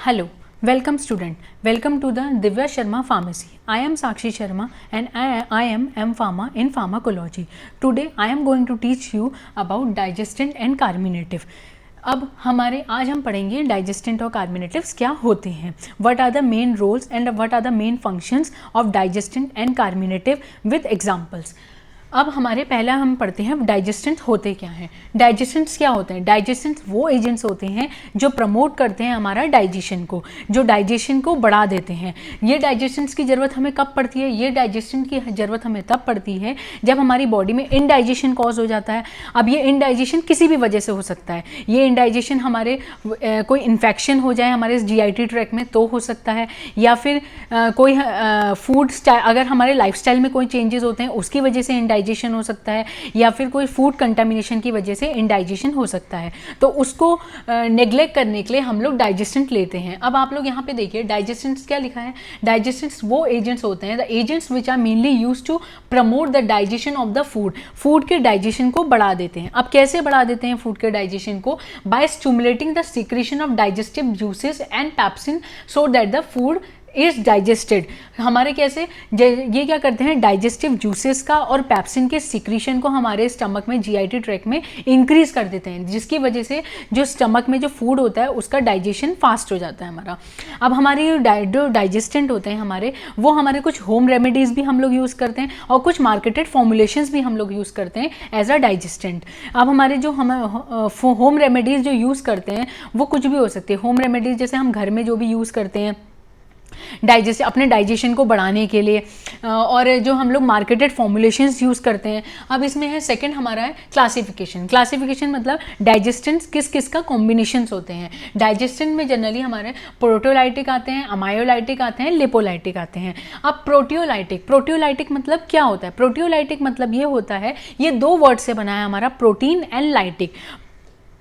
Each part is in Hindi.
Hello, welcome student. Welcome to the Divya Sharma Pharmacy. I am Sakshi Sharma and I am M Pharma in pharmacology. Today I am going to teach you about digestant and carminative. अब आज हम पढ़ेंगे डाइजेस्टेंट और कार्मिनेटिव्स क्या होते हैं, what are the main roles and what are the main functions of digestant and carminative with examples. अब पहला हम पढ़ते हैं डाइजेस्टेंट होते क्या हैं. डाइजेस्टेंट्स क्या होते हैं? डाइजेस्टेंट्स वो एजेंट्स होते हैं जो प्रमोट करते हैं हमारा डाइजेशन को, जो डाइजेशन को बढ़ा देते हैं. ये डाइजेस्टेंट्स की ज़रूरत हमें कब पड़ती है? ये डाइजेस्टेंट की ज़रूरत हमें तब पड़ती है जब हमारी बॉडी में इनडाइजेशन कॉज हो जाता है. अब ये इनडाइजेशन किसी भी वजह से हो सकता है. ये इनडाइजेशन हमारे कोई इन्फेक्शन हो जाए हमारे GIT ट्रैक में तो हो सकता है, या फिर कोई फूड स्टाइल, अगर हमारे लाइफस्टाइल में कोई चेंजेस होते हैं उसकी वजह से इंडाइजेशन हो सकता है, या फिर कोई फूड कंटामिनेशन की वजह से इंडाइजेशन हो सकता है. तो उसको नेग्लेक्ट करने के लिए हम लोग डाइजेस्टेंट लेते हैं. अब आप लोग यहाँ पे देखिए डाइजेस्टेंट्स क्या लिखा है. डाइजेस्टेंट्स वो एजेंट्स होते हैं, the agents which are mainly used to promote the digestion of the food. Food के डाइजेशन को बढ़ा देते हैं. अब कैसे बढ़ा देते हैं फूड के डाइजेशन को? By stimulating the secretion of digestive juices and pepsin so that the food is digested. हमारे कैसे ये क्या करते हैं, डाइजेस्टिव जूसेस का और पैप्सिन के सिक्रीशन को हमारे स्टमक में GIT ट्रैक में इंक्रीज कर देते हैं, जिसकी वजह से जो स्टमक में जो फूड होता है उसका डाइजेशन फास्ट हो जाता है हमारा. अब हमारे जो डाइजेस्टेंट होते हैं वो हमारे कुछ होम रेमेडीज़ भी हम लोग यूज़ करते हैं और कुछ मार्केटेड फॉर्मुलेशंस भी हम लोग यूज़ करते हैं एज अ डाइजेस्टेंट. अब हमारे जो हम होम रेमेडीज़ जो यूज़ करते हैं वो कुछ भी हो सकती है. होम रेमेडीज़ जैसे हम घर में जो भी यूज़ करते हैं अपने डाइजेशन को बढ़ाने के लिए, और जो हम लोग मार्केटेड फॉर्मुलेशंस यूज़ करते हैं. अब इसमें है सेकंड हमारा है क्लासिफिकेशन. क्लासिफिकेशन मतलब डाइजेस्टेंट्स किस किस का कॉम्बिनेशंस होते हैं. डाइजेस्टेंट में जनरली हमारे प्रोटियोलाइटिक आते हैं, अमायोलाइटिक आते हैं, लिपोलाइटिक आते हैं. अब प्रोटियोलाइटिक मतलब क्या होता है? प्रोटियोलाइटिक मतलब ये होता है, ये दो वर्ड से बना है हमारा, protein and lytic.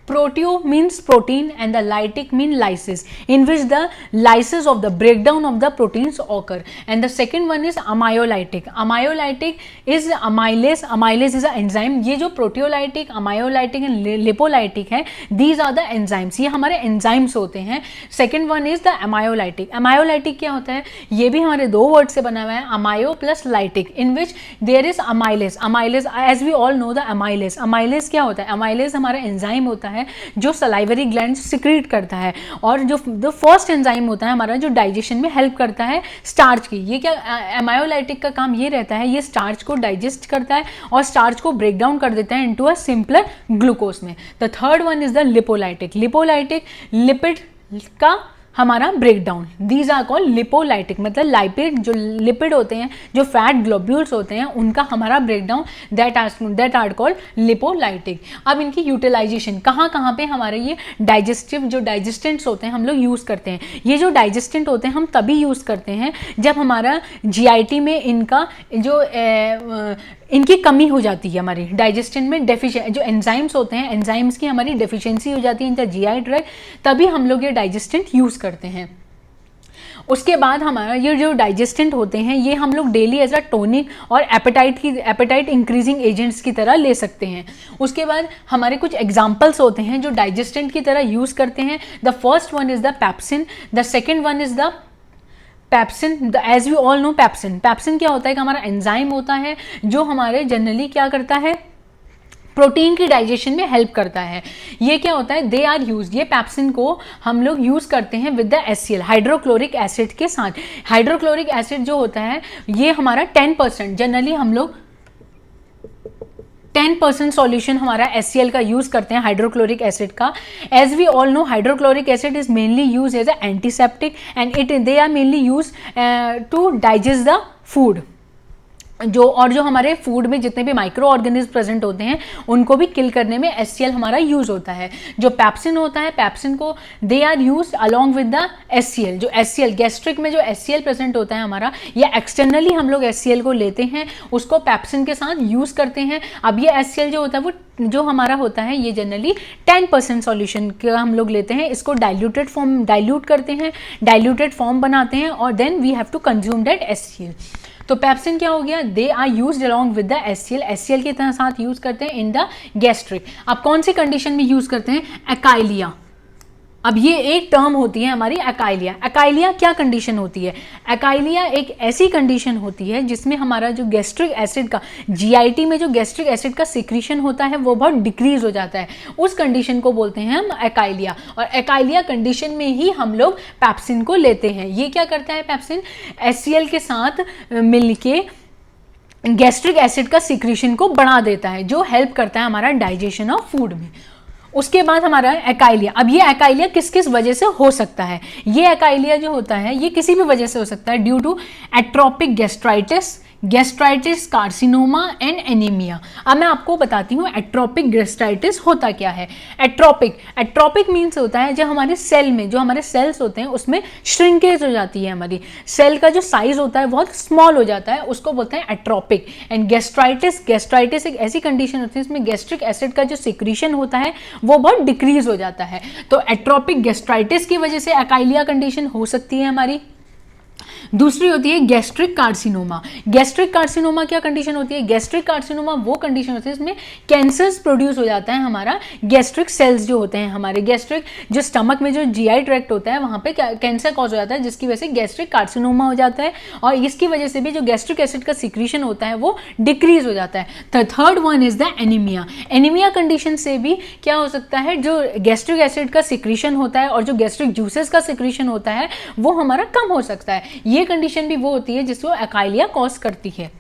Proteo means protein and the lytic mean lysis, in which the lysis of the breakdown of the proteins occur. And the second one is amyolytic. Amyolytic is amylase. Amylase is an enzyme. ये जो proteolytic, amyolytic and lipolytic है, these are the enzymes. ये हमारे enzymes होते हैं. Second one is the amyolytic. Amyolytic क्या होता है? ये भी हमारे दो वर्ड से बना हुआ है, amyo plus lytic, in which there is amylase. Amylase, as we all know the amylase. Amylase क्या होता है? Amylase हमारा enzyme होता है जो सलाइवरी ग्लैंड सिक्रीट करता है, और जो फर्स्ट एंजाइम होता है हमारा जो डाइजेशन में हेल्प करता है स्टार्च की. ये क्या एमायोलाइटिक का काम ये रहता है, ये स्टार्च को डाइजेस्ट करता है और स्टार्च को ब्रेक डाउन कर देता है इनटू अ सिंपलर ग्लूकोज में. The third one is the lipolytic. Lipolytic lipid का हमारा break down. These are called lipolytic, मतलब लाइपिड जो लिपिड होते हैं, जो फैट ग्लोब्यूल्स होते हैं, उनका हमारा break down, that are called lipolytic. अब इनकी यूटिलाइजेशन कहाँ कहाँ पे हमारे ये जो डाइजेस्टेंट्स होते हैं हम लोग यूज़ करते हैं. ये जो डाइजेस्टेंट होते हैं हम तभी यूज़ करते हैं जब हमारा GIT में इनका जो इनकी कमी हो जाती है. हमारी डाइजेस्टेंट में जो एंजाइम्स होते हैं, एंजाइम्स की हमारी डेफिशिएंसी हो जाती है इन द GI ट्रैक, तभी हम लोग ये डाइजेस्टेंट यूज़ करते हैं. उसके बाद हमारा ये जो डाइजेस्टेंट होते हैं ये हम लोग डेली एज अ टॉनिक और एपेटाइट इंक्रीजिंग एजेंट्स की तरह ले सकते हैं. उसके बाद हमारे कुछ एग्जांपल्स होते हैं जो डाइजेस्टेंट की तरह यूज़ करते हैं. The first one is the pepsin. The second one is the pepsin. As we all know pepsin क्या होता है कि हमारा एंजाइम होता है जो हमारे जनरली क्या करता है, प्रोटीन की डाइजेशन में हेल्प करता है. ये क्या होता है, दे आर यूज, ये पैप्सिन को हम लोग यूज़ करते हैं with the HCl, hydrochloric acid के साथ. हाइड्रोक्लोरिक एसिड जो होता है ये हमारा 10%, जनरली हम लोग 10% सॉल्यूशन हमारा HCl का यूज़ करते हैं हाइड्रोक्लोरिक एसिड का. As we all know hydrochloric acid is mainly use as a antiseptic and they are mainly use to digest the food. जो हमारे फूड में जितने भी माइक्रो ऑर्गेनिज्म प्रेजेंट होते हैं उनको भी किल करने में HCl हमारा यूज़ होता है. जो पैप्सिन होता है, पैप्सिन को they are use along with the HCl. जो HCl गैस्ट्रिक में जो HCl प्रेजेंट होता है हमारा, या एक्सटर्नली हम लोग HCl को लेते हैं, उसको पैप्सिन के साथ यूज़ करते हैं. अब ये HCl जो होता है वो जो हमारा होता है ये जनरली 10% सॉल्यूशन का हम लोग लेते हैं. इसको डाइल्यूट करते हैं, डाइल्यूटेड फॉर्म बनाते हैं, और then we have to consume that HCl. तो पैप्सिन क्या हो गया, they are used along with the HCl. HCl के साथ यूज करते हैं इन द गैस्ट्रिक. आप कौन सी कंडीशन में यूज करते हैं, एकाइलिया. अब ये एक टर्म होती है हमारी अकाइलिया। अकाइलिया क्या कंडीशन होती है? अकाइलिया एक ऐसी कंडीशन होती है जिसमें हमारा जो गैस्ट्रिक एसिड का, जीआईटी में जो गैस्ट्रिक एसिड का सिक्रीशन होता है वो बहुत डिक्रीज हो जाता है। उस कंडीशन को बोलते हैं हम अकाइलिया। और अकाइलिया कंडीशन में ही हम लोग पेप्सिन को लेते हैं। ये क्या करता है पेप्सिन? HCl के साथ मिलके गैस्ट्रिक एसिड का सिक्रीशन को बढ़ा देता है, जो हेल्प करता है हमारा डाइजेशन ऑफ फूड में। उसके बाद हमारा अकाइलिया। अब ये अकाइलिया किस किस वजह से हो सकता है? ये अकाइलिया जो होता है ये किसी भी वजह से हो सकता है, due to atrophic gastritis, gastritis, carcinoma and anaemia. अब मैं आपको बताती हूँ एट्रोपिक गैस्ट्राइटिस होता क्या है। एट्रोपिक मीन्स होता है जब हमारे सेल में, जो हमारे सेल्स होते हैं उसमें श्रिंकेज हो जाती है, हमारी सेल का जो साइज होता है बहुत स्मॉल हो जाता है, उसको बोलते हैं एट्रोपिक। एंड गैस्ट्राइटिस एक ऐसी कंडीशन होती है इसमें गैस्ट्रिक एसिड का जो सिक्रीशन होता है वो बहुत डिक्रीज हो जाता है। तो एट्रोपिक गैस्ट्राइटिस की वजह से अकाइलिया कंडीशन हो सकती है हमारी। दूसरी होती है गैस्ट्रिक कार्सिनोमा। गैस्ट्रिक कार्सिनोमा क्या कंडीशन होती है? गैस्ट्रिक कार्सिनोमा वो कंडीशन होती है इसमें कैंसर्स प्रोड्यूस हो जाता है, हमारा गैस्ट्रिक सेल्स जो होते हैं हमारे, गैस्ट्रिक जो स्टमक में जो जीआई ट्रैक्ट होता है वहां पे कैंसर कॉज हो जाता है, जिसकी वजह से गैस्ट्रिक कार्सिनोमा हो जाता है। और इसकी वजह से भी जो गैस्ट्रिक एसिड का सिक्रीशन होता है वो डिक्रीज हो जाता है। The third one is the anaemia. Anaemia condition से भी क्या हो सकता है, जो गैस्ट्रिक एसिड का सिक्रीशन होता है और जो गैस्ट्रिक जूसेस का सिक्रीशन होता है वो हमारा कम हो सकता है। ये कंडीशन भी वो होती है जिसको अकाइलिया कॉज करती है।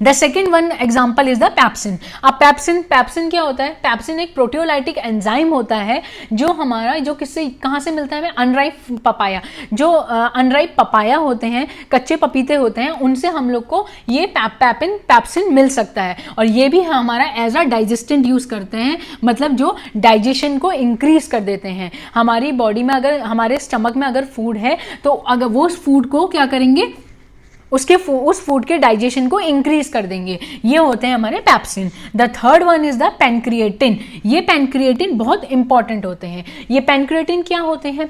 The second one example is the pepsin. अब पेप्सिन क्या होता है? पेप्सिन एक प्रोटियोलाइटिक एंजाइम होता है जो हमारा, जो किससे, कहाँ से मिलता है हमें? Unripe papaya. जो अनराइप पपाया होते हैं, कच्चे पपीते होते हैं, उनसे हम लोग को ये पेप्सिन मिल सकता है। और ये भी हमारा एज अ डाइजेस्टेंट यूज करते हैं, मतलब जो डाइजेशन को इंक्रीज कर देते हैं। हमारी बॉडी में अगर, हमारे स्टमक में अगर फूड है तो अगर वो उस फूड को क्या करेंगे, उस फूड के डाइजेशन को इंक्रीज कर देंगे। ये होते हैं हमारे pepsin. The third one is the pancreatin. ये पैनक्रिएटिन बहुत इंपॉर्टेंट होते हैं। ये पैनक्रिएटिन क्या होते हैं?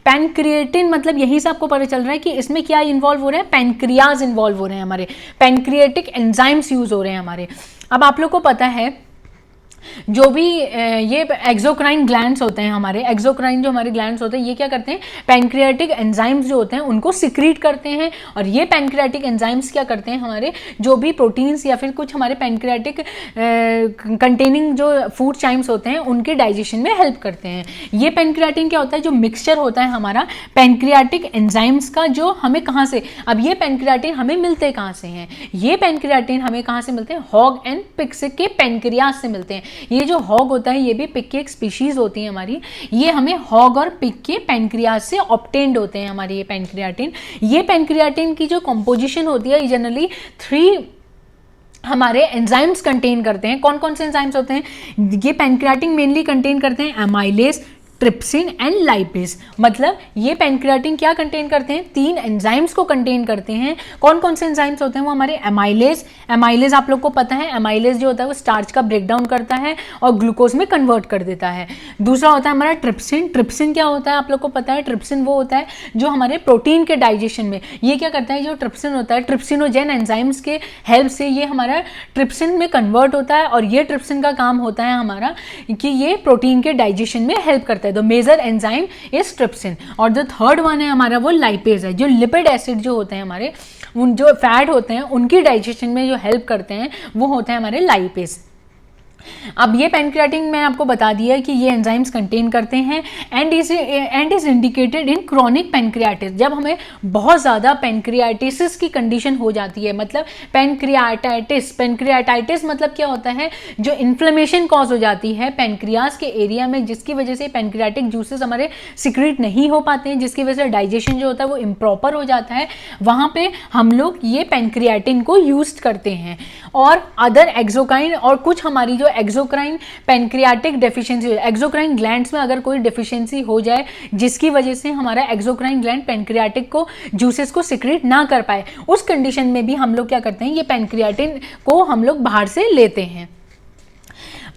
पैनक्रिएटिन मतलब यहीं से आपको पता चल रहा है कि इसमें क्या इन्वॉल्व हो रहा है? पैनक्रियाज इन्वॉल्व हो रहे हैं हमारे, पैनक्रिएटिक एंजाइम्स यूज हो रहे हैं हमारे। अब आप लोग को पता है जो भी ये एक्सोक्राइन ग्लैंड्स होते हैं हमारे, एक्सोक्राइन जो हमारे ग्लैंड्स होते हैं ये क्या करते हैं? पैनक्रियाटिक एंजाइम्स जो होते हैं उनको सिक्रीट करते हैं। और ये पैनक्रियाटिक एंजाइम्स क्या करते हैं? हमारे जो भी प्रोटीन्स या फिर कुछ हमारे पैनक्रियाटिक कंटेनिंग जो फूड चाइम्स होते हैं उनके डाइजेशन में हेल्प करते हैं। ये पैनक्रियाटिन क्या होता है? जो मिक्सचर होता है हमारा पैनक्रियाटिक एंजाइम्स का, जो हमें कहाँ से, अब ये पैनक्रियाटिन हमें मिलते कहाँ से हैं? ये पैनक्रियाटिन हमें कहाँ से मिलते हैं? हॉग एंड पिग्स के पैनक्रियाज से मिलते हैं। ये जो हॉग होता है ये भी पिग की एक स्पीशीज होती है हमारी। ये हमें हॉग और पिग के पैनक्रियाज से ऑब्टेन्ड होते हैं हमारे ये पैनक्रियाटिन। ये पैनक्रियाटिन की जो कंपोजिशन होती है जनरली 3 हमारे एंजाइम्स कंटेन करते हैं। कौन कौन से एंजाइम्स होते हैं? ये पैनक्रियाटिन मेनली कंटेन करते हैं एमाइलेज, ट्रिप्सिन एंड लाइपेज। मतलब ये पैनक्रियाटिन क्या कंटेन करते हैं? 3 एंजाइम्स को कंटेन करते हैं। कौन कौन से एंजाइम्स होते हैं? वो हमारे एमाइलेज आप लोग को पता है, एमाइलेज जो होता है वो स्टार्च का ब्रेकडाउन करता है और ग्लूकोज में कन्वर्ट कर देता है। दूसरा होता है हमारा ट्रिप्सिन क्या होता है? आप लोग को पता है ट्रिप्सिन वो होता है जो हमारे प्रोटीन के डाइजेशन में, ये क्या करता है? जो ट्रिप्सिन होता है ट्रिप्सिनोजेन एंजाइम्स के हेल्प से ये हमारा ट्रिप्सिन में कन्वर्ट होता है। और ये ट्रिप्सिन का काम होता है हमारा कि ये प्रोटीन के डाइजेशन में हेल्प करता है। The major enzyme is trypsin. और जो थर्ड वन है हमारा वो लाइपेज है, जो लिपिड एसिड जो होते हैं हमारे, उन जो फैट होते हैं उनकी डाइजेशन में जो हेल्प करते हैं वो होते हैं हमारे लाइपेज। अब ये पैनक्रियाटिन मैंने आपको बता दिया है कि ये एंजाइम्स कंटेन करते हैं and is indicated in chronic pancreatitis. जब हमें बहुत ज़्यादा पैनक्रियाटिस की कंडीशन हो जाती है, मतलब पैनक्रियाटाइटिस मतलब क्या होता है? जो इन्फ्लेमेशन कॉज हो जाती है पैनक्रियाज के एरिया में, जिसकी वजह से पैनक्रियाटिक जूसेस हमारे सिक्रीट नहीं हो पाते हैं, जिसकी वजह से डाइजेशन जो होता है वो इम्प्रॉपर हो जाता है। वहाँ पे हम लोग ये पैनक्रियाटिन को यूज करते हैं। और अदर एक्सोक्राइन और कुछ हमारी जो exocrine pancreatic deficiency, exocrine glands में अगर कोई डेफिशिएंसी हो जाए जिसकी वजह से हमारा एक्सोक्राइन ग्लैंड पैनक्रियाटिक को जूसेस को सिक्रीट ना कर पाए, उस कंडीशन में भी हम लोग क्या करते हैं? ये पैनक्रियाटिन को हम लोग बाहर से लेते हैं।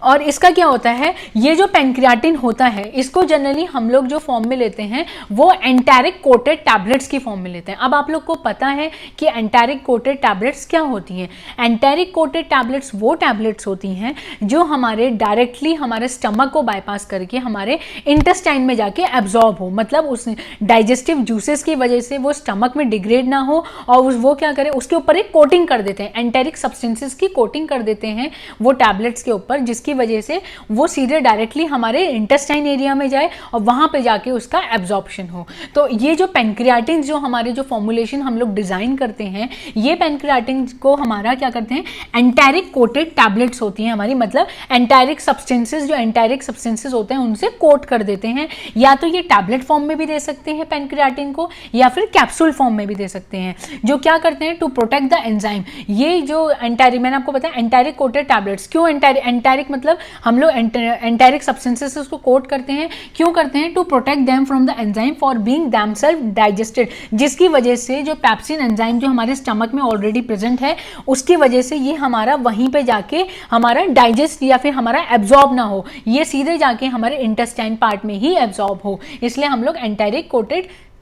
और इसका क्या होता है, ये जो पेनक्रियाटिन होता है इसको जनरली हम लोग जो फॉर्म में लेते हैं वो एंटेरिक कोटेड टैबलेट्स की फॉर्म में लेते हैं। अब आप लोग को पता है कि एंटेरिक कोटेड टैबलेट्स क्या होती हैं। एंटेरिक कोटेड टैबलेट्स वो टैबलेट्स होती हैं जो हमारे डायरेक्टली हमारे स्टमक को बाईपास करके हमारे इंटेस्टाइन में जाके एब्जॉर्ब हो, मतलब उस डाइजेस्टिव जूसेस की वजह से वो स्टमक में डिग्रेड ना हो और वो क्या करे, उसके ऊपर एक कोटिंग कर देते हैं, एंटेरिक सब्सटेंसेस की कोटिंग कर देते हैं वो टैबलेट्स के ऊपर, जिसकी वजह से वो सीधे डायरेक्टली हमारे इंटेस्टाइन एरिया में जाए और वहां पे जाके उसका एब्जॉर्प्शन हो। तो ये जो पेनक्रियाटिन जो हमारे जो फॉर्मुलेशन हम लोग डिजाइन करते हैं, ये पेनक्रियाटिन को हमारा क्या करते हैं, एंटेरिक कोटेड टैबलेट्स होती हैं हमारी, मतलब एंटेरिक सब्सटेंसेस, जो एंटेरिक सब्सटेंसेस होते हैं उनसे कोट कर देते हैं। या तो ये टैबलेट फॉर्म में भी दे सकते हैं पेनक्रियाटिन को, या फिर कैप्सूल फॉर्म में भी दे सकते हैं, जो क्या करते हैं टू प्रोटेक्ट द एंजाइम। ये जो एंटेरिक, मैंने आपको बताया एंटेरिक कोटेड टैबलेट्स, क्यों एंटेरिक मतलब हम लोग एंटेरिक सब्सटेंसेस को कोट करते हैं, क्यों करते हैं, to protect them from the enzyme for being themself digested, जिसकी वजह से जो पैप्सिन एंजाइम जो हमारे स्टमक में ऑलरेडी प्रेजेंट है उसकी वजह से ये हमारा वहीं पे जाके हमारा डाइजेस्ट या फिर हमारा एब्जॉर्ब ना हो, ये सीधे जाके हमारे इंटेस्टाइन पार्ट में ही एब्जॉर्ब हो, इसलिए हम लोग एंटेरिक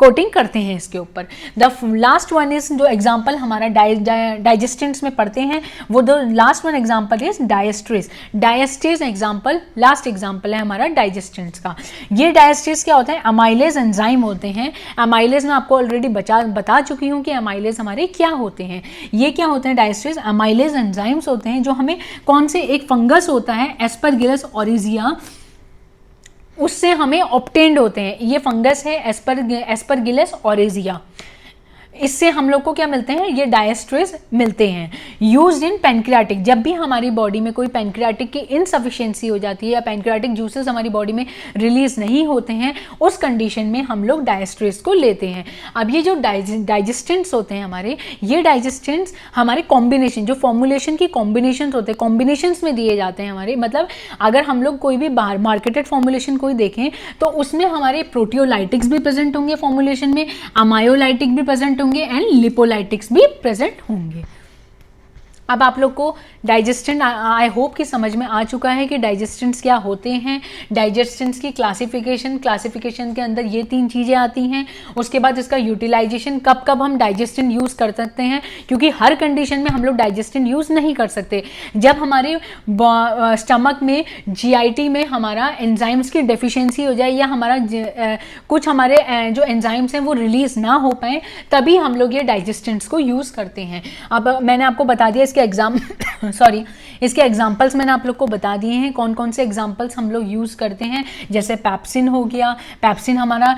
कोटिंग करते हैं इसके ऊपर। द लास्ट वन इज, जो एग्जांपल हमारा डाइजेस्टेंट्स में पढ़ते हैं वो the last one example is diastase. Diastase example, last example है हमारा डाइजेस्टेंट्स का। ये डायस्ट्रेस क्या होता है, अमाइलेज एंजाइम होते हैं। अमाइलेज मैं आपको ऑलरेडी बता चुकी हूँ कि अमाइलेज हमारे क्या होते हैं। ये क्या होते हैं डायस्ट्रेस, अमाइलेज एंजाइम्स होते हैं जो हमें कौन से, एक फंगस होता है एस्परगिलस ओरिजिया, उससे हमें ऑब्टेन्ड होते हैं। ये फंगस है एस्परगिलस ओरिजिया, इससे हम लोग को क्या मिलते हैं, ये डायस्ट्रेस मिलते हैं। यूज्ड इन पैनक्रियाटिक, जब भी हमारी बॉडी में कोई पैनक्रियाटिक की इनसफिशिएंसी हो जाती है या पैनक्रियाटिक जूसेस हमारी बॉडी में रिलीज नहीं होते हैं, उस कंडीशन में हम लोग डायस्ट्रेस को लेते हैं। अब ये जो डाइजेस्टेंट्स होते हैं हमारे, ये डाइजेस्टेंट्स हमारे कॉम्बिनेशन, जो फॉर्मुलेशन की कॉम्बिनेशन होते हैं, कॉम्बिनेशंस में दिए जाते हैं हमारे, मतलब अगर हम लोग कोई भी बाहर मार्केटेड फॉर्मुलेशन कोई देखें तो उसमें हमारे प्रोटियोलाइटिक्स भी प्रेजेंट होंगे फॉर्मुलेशन में, अमायोलाइटिक भी प्रेजेंट होंगे एंड लिपोलाइटिक्स भी प्रेजेंट होंगे। अब आप लोग को डाइजेस्टेंट आई होप कि समझ में आ चुका है कि डाइजेस्टेंट्स क्या होते हैं। डाइजेस्टेंट्स की क्लासिफिकेशन के अंदर ये 3 चीज़ें आती हैं। उसके बाद इसका यूटिलाइजेशन, कब कब हम डाइजेस्टेंट यूज़ कर सकते हैं, क्योंकि हर कंडीशन में हम लोग डाइजेस्टेंट यूज़ नहीं कर सकते। जब हमारे स्टमक में जीआईटी में हमारा एंजाइम्स की डेफिशिएंसी हो जाए या हमारा कुछ हमारे जो एंजाइम्स हैं वो रिलीज़ ना हो पाए, तभी हम लोग ये डाइजेस्टेंट्स को यूज़ करते हैं। अब मैंने आपको बता दिया इसके एग्जाम्पल्स मैंने आप लोग को बता दिए हैं, कौन कौन से एग्जाम्पल्स हम लोग यूज़ करते हैं। जैसे पैप्सिन हो गया, पैप्सिन हमारा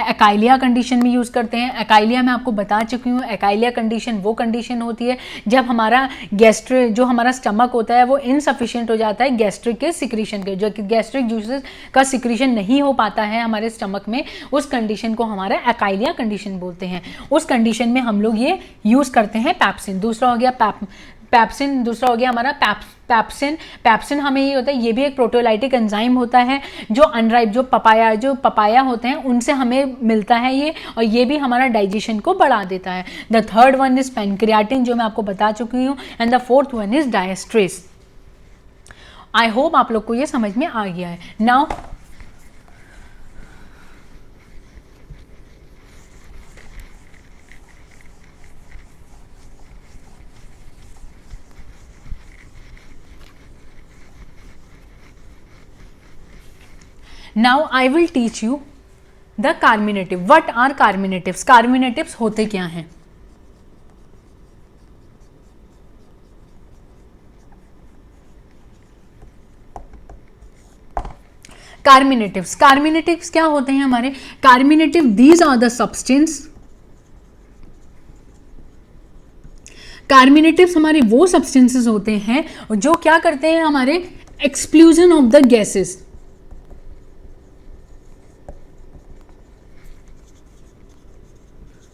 एकाइलिया कंडीशन में यूज़ करते हैं। एकाइलिया मैं आपको बता चुकी हूँ, एकाइलिया कंडीशन वो कंडीशन होती है जब हमारा जो हमारा स्टमक होता है वो इनसफिशिएंट हो जाता है गैस्ट्रिक के सिक्रीशन के, जो गैस्ट्रिक जूसेस का सिक्रीशन नहीं हो पाता है हमारे स्टमक में, उस कंडीशन को हमारा एकाइलिया कंडीशन बोलते हैं। उस कंडीशन में हम लोग ये यूज़ करते हैं पैप्सिन। दूसरा हो गया दूसरा हो गया हमारा पैप्सिन हमें ये होता है, ये भी एक प्रोटियोलाइटिक एंजाइम होता है जो अनराइप, जो पपाया होते हैं उनसे हमें मिलता है ये, और ये भी हमारा डाइजेशन को बढ़ा देता है। The third one is pancreatin, जो मैं आपको बता चुकी हूँ, and the fourth one is diastase. I hope आप लोग को ये समझ में आ गया है। Now Now I will teach you the carminative. What are carminatives? Carminatives होते क्या हैं? Carminatives क्या होते हैं हमारे? Carminative, these are the substance. Carminatives हमारे वो substances होते हैं जो क्या करते हैं, हमारे exclusion of the gases,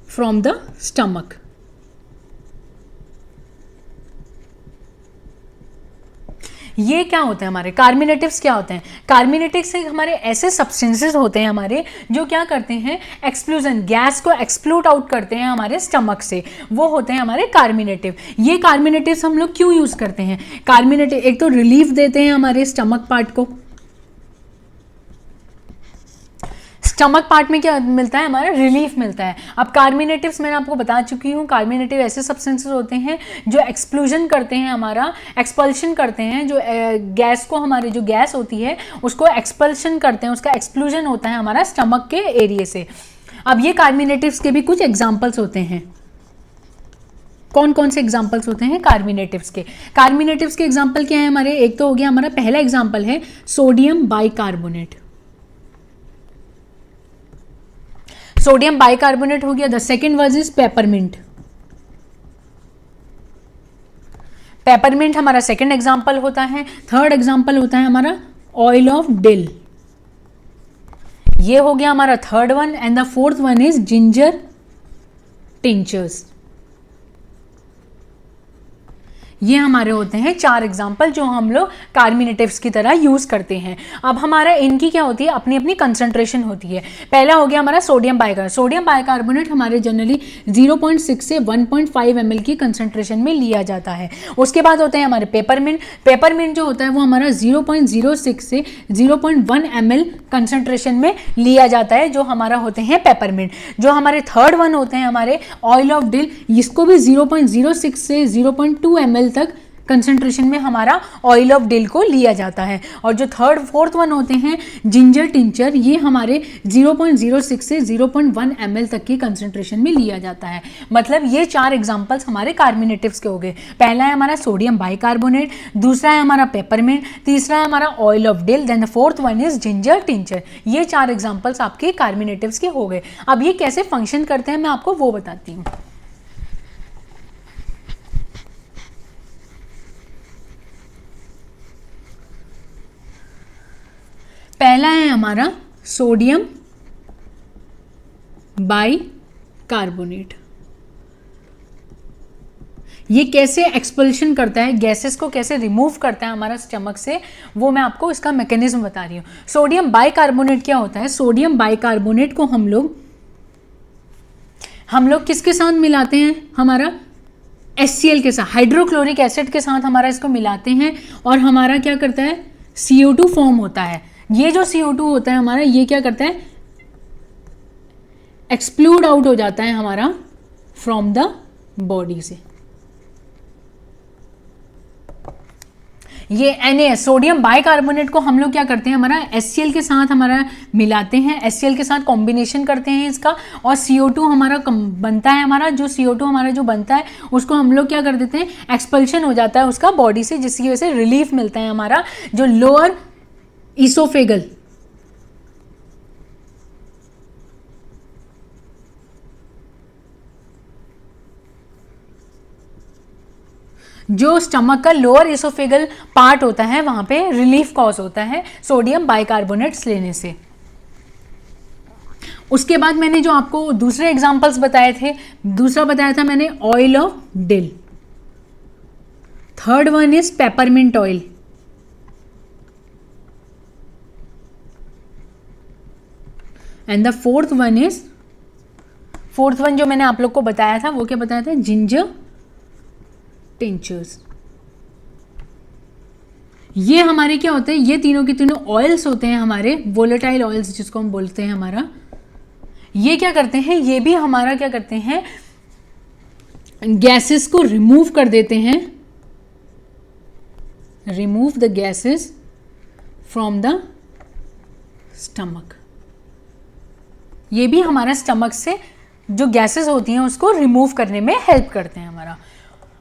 from the stomach. ये क्या होते हैं हमारे कार्मिनेटिव्स? क्या होते हैं कार्मिनेटिव्स? हमारे ऐसे सब्सटेंसेस होते हैं हमारे जो क्या करते हैं, एक्सप्लोजन, गैस को एक्सप्लोड आउट करते हैं हमारे स्टमक से, वो होते हैं हमारे कार्मिनेटिव। ये कार्मिनेटिव्स हम लोग क्यों यूज करते हैं? कार्मिनेटिव एक तो रिलीफ देते हैं हमारे स्टमक पार्ट को। स्टमक पार्ट में क्या मिलता है, हमारा रिलीफ मिलता है। अब कार्मिनेटिव्स मैंने आपको बता चुकी हूँ, कार्मिनेटिव ऐसे सब्सटेंसेस होते हैं जो एक्सप्लोजन करते हैं, हमारा एक्सपल्शन करते हैं, जो गैस को, हमारी जो गैस होती है उसको एक्सपल्शन करते हैं, उसका एक्सप्लोजन होता है हमारा स्टमक के एरिया से। अब ये कार्मिनेटिव्स के भी कुछ एग्जाम्पल्स होते हैं। कौन कौन से एग्जाम्पल्स होते हैं कार्मिनेटिव्स के? कार्मिनेटिव्स के एग्जाम्पल क्या है हमारे? एक तो हो गया हमारा पहला एग्जाम्पल है सोडियम बाइकार्बोनेट। सोडियम बाइकार्बोनेट हो गया। The second word is peppermint. Peppermint हमारा सेकेंड एग्जाम्पल होता है। थर्ड एग्जाम्पल होता है हमारा ऑयल ऑफ डिल, ये हो गया हमारा third one. And the fourth one is ginger tinctures. ये हमारे होते हैं 4 एग्जाम्पल जो हम लोग कार्मिनेटिव्स की तरह यूज करते हैं। अब हमारा इनकी क्या होती है, अपनी अपनी कंसंट्रेशन होती है। पहला हो गया हमारा सोडियम बाइकार्बोनेट। सोडियम बाइकार्बोनेट हमारे जनरली 0.6 से 1.5 ml की कंसंट्रेशन में लिया जाता है। उसके बाद होते हैं हमारे पेपरमिंट। पेपरमिंट जो होता है वो हमारा 0.06 से 0.1 ml कंसंट्रेशन में लिया जाता है, जो हमारा होते हैं पेपरमिंट। जो हमारे थर्ड वन होते हैं हमारे ऑयल ऑफ डिल, इसको भी 0.06 से 0.2 ml तक कंसंट्रेशन में हमारा ऑयल ऑफ डिल को लिया जाता है। और जो थर्ड फोर्थ वन होते हैं जिंजर टिंचर, ये हमारे 0.06 से 0.1 ml तक की कंसंट्रेशन में लिया जाता है। मतलब ये 4 एग्जांपल्स हमारे कार्मिनेटिव्स के हो गए। पहला है हमारा सोडियम बाइकार्बोनेट, दूसरा है हमारा पेपरमिंट, तीसरा है हमारा oil of dill, then the fourth one is ginger tincture. ये 4 एग्जांपल्स आपके कार्मिनेटिव्स के हो गए। अब ये कैसे फंक्शन करते हैं मैं आपको वो बताती हूँ। पहला है हमारा सोडियम बाइकार्बोनेट। ये कैसे एक्सपल्शन करता है, गैसेस को कैसे रिमूव करता है हमारा स्टमक से, वो मैं आपको इसका मैकेनिज्म बता रही हूँ। सोडियम बाइकार्बोनेट क्या होता है? सोडियम बाइकार्बोनेट को हम लोग किसके साथ मिलाते हैं? हमारा HCl के साथ, हाइड्रोक्लोरिक एसिड के साथ हमारा इसको मिलाते हैं और हमारा क्या करता है, CO2 फॉर्म होता है। ये जो CO2 होता है हमारा, ये क्या करता है, एक्सप्लूड आउट हो जाता है हमारा फ्रॉम द बॉडी से। ये NaS सोडियम बाइकार्बोनेट को हम लोग क्या करते हैं, हमारा HCl के साथ हमारा मिलाते हैं, HCl के साथ कॉम्बिनेशन करते हैं इसका, और CO2 हमारा बनता है। हमारा जो CO2 हमारा जो बनता है उसको हम लोग क्या कर देते हैं, एक्सपल्शन हो जाता है उसका बॉडी से, जिसकी वजह से रिलीफ मिलता है हमारा जो लोअर इसोफेगल, जो स्टमक का लोअर इसोफेगल पार्ट होता है वहां पे रिलीफ कॉज होता है सोडियम बाइकार्बोनेट्स लेने से। उसके बाद मैंने जो आपको दूसरे एग्जांपल्स बताए थे, दूसरा बताया था मैंने oil of dill, third one is peppermint oil, and the fourth one जो मैंने आप लोग को बताया था वो क्या बताया था, जिंजर टिंचर्स। ये हमारे क्या होते हैं, ये तीनों के तीनों ऑयल्स होते हैं हमारे, वोलेटाइल ऑयल्स जिसको हम बोलते हैं हमारा। ये क्या करते हैं, ये भी हमारा क्या करते हैं, गैसेस को रिमूव कर देते हैं, remove the gases from the stomach. ये भी हमारा स्टमक से जो गैसेस होती हैं उसको रिमूव करने में हेल्प करते हैं हमारा।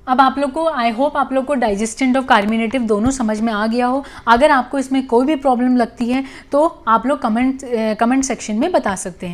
अब आप लोग को, आई होप आप लोग को डाइजेस्टेंट और कार्मिनेटिव दोनों समझ में आ गया हो। अगर आपको इसमें कोई भी प्रॉब्लम लगती है तो आप लोग कमेंट सेक्शन में बता सकते हैं।